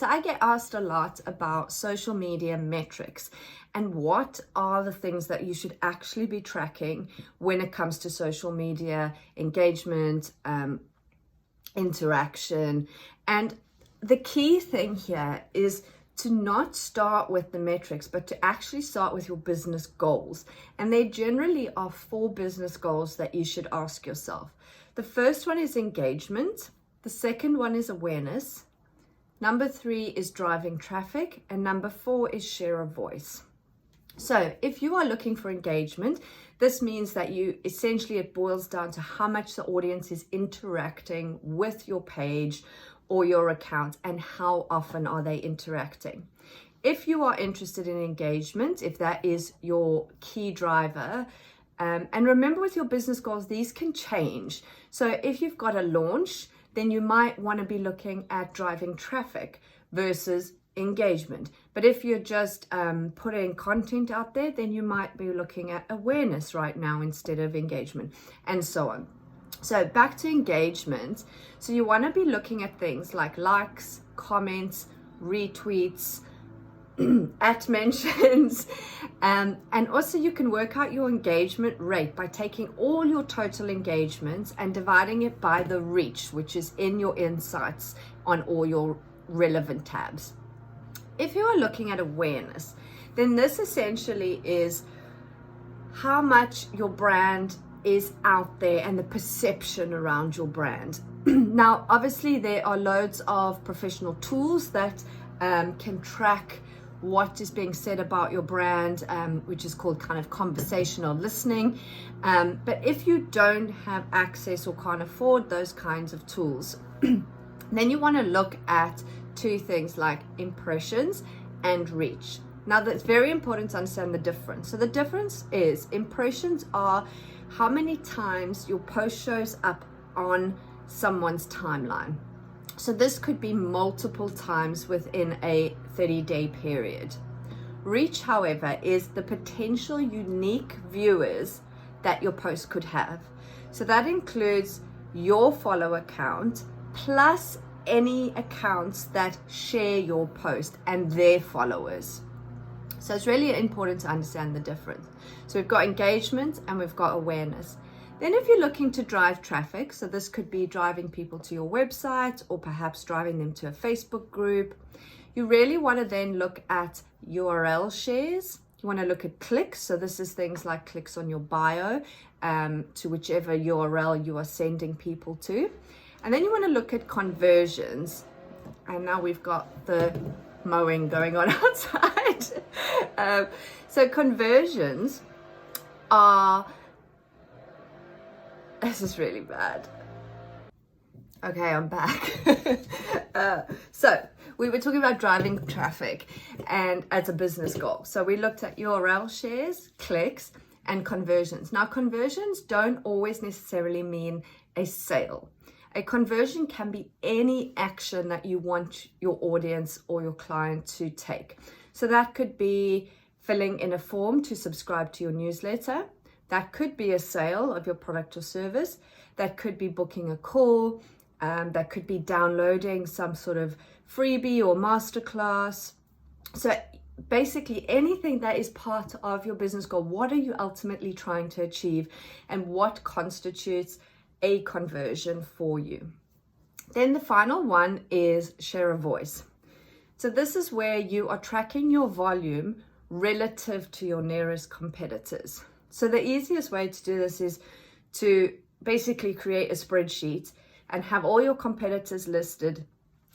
So I get asked a lot about social media metrics and what are the things that you should actually be tracking when it comes to social media engagement, interaction. And the key thing here is to not start with the metrics, but to actually start with your business goals. And there generally are 4 business goals that you should ask yourself. The first one is engagement. The second one is awareness. Number 3 is driving traffic. And number 4 is share of voice. So if you are looking for engagement, this means that it boils down to how much the audience is interacting with your page or your account and how often are they interacting. If you are interested in engagement, if that is your key driver, and remember with your business goals, these can change. So if you've got a launch, then you might want to be looking at driving traffic versus engagement. But if you're just putting content out there, then you might be looking at awareness right now instead of engagement, and so on. So back to engagement. So you want to be looking at things like likes, comments, retweets, at mentions, and also you can work out your engagement rate by taking all your total engagements and dividing it by the reach, which is in your insights on all your relevant tabs. If you are looking at awareness, then this essentially is how much your brand is out there and the perception around your brand. Now, obviously, there are loads of professional tools that can track what is being said about your brand, which is called kind of conversational listening. But if you don't have access or can't afford those kinds of tools, then you want to look at 2 things like impressions and reach. Now, that's very important to understand the difference. So the difference is impressions are how many times your post shows up on someone's timeline. So this could be multiple times within a 30-day period. Reach, however, is the potential unique viewers that your post could have. So that includes your follower count plus any accounts that share your post and their followers. So it's really important to understand the difference. So we've got engagement and we've got awareness. Then if you're looking to drive traffic, so this could be driving people to your website or perhaps driving them to a Facebook group, you really want to then look at URL shares. You want to look at clicks. So this is things like clicks on your bio to whichever URL you are sending people to. And then you want to look at conversions. And now we've got the mowing going on outside. So conversions are, this is really bad. Okay, I'm back. So we were talking about driving traffic and as a business goal. So we looked at URL shares, clicks, and conversions. Now, conversions don't always necessarily mean a sale. A conversion can be any action that you want your audience or your client to take. So that could be filling in a form to subscribe to your newsletter. That could be a sale of your product or service. That could be booking a call. That could be downloading some sort of freebie or masterclass. So basically anything that is part of your business goal. What are you ultimately trying to achieve and what constitutes a conversion for you? Then the final one is share of voice. So this is where you are tracking your volume relative to your nearest competitors. So the easiest way to do this is to basically create a spreadsheet and have all your competitors listed,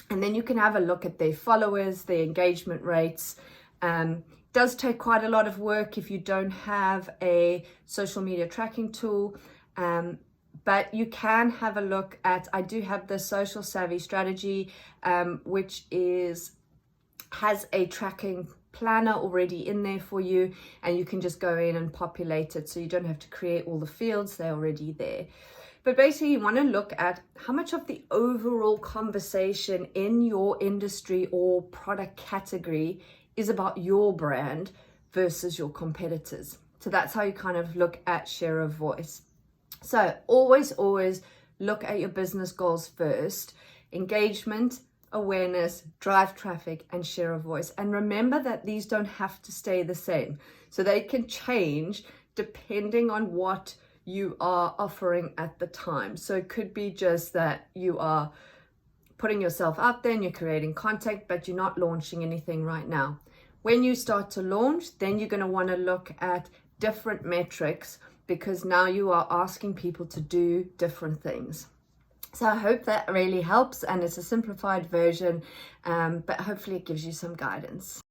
and then you can have a look at their followers, their engagement rates. Does take quite a lot of work if you don't have a social media tracking tool, but you can have a look at, I do have the Social Savvy Strategy, which has a tracking planner already in there for you, and you can just go in and populate it, so you don't have to create all the fields, they're already there. But basically you want to look at how much of the overall conversation in your industry or product category is about your brand versus your competitors. So that's how you kind of look at share of voice. So always look at your business goals first: engagement, awareness, drive traffic, and share a voice. And remember that these don't have to stay the same. So they can change depending on what you are offering at the time. So it could be just that you are putting yourself out there and you're creating content, but you're not launching anything right now. When you start to launch, then you're going to want to look at different metrics, because now you are asking people to do different things. So I hope that really helps, and it's a simplified version, but hopefully it gives you some guidance.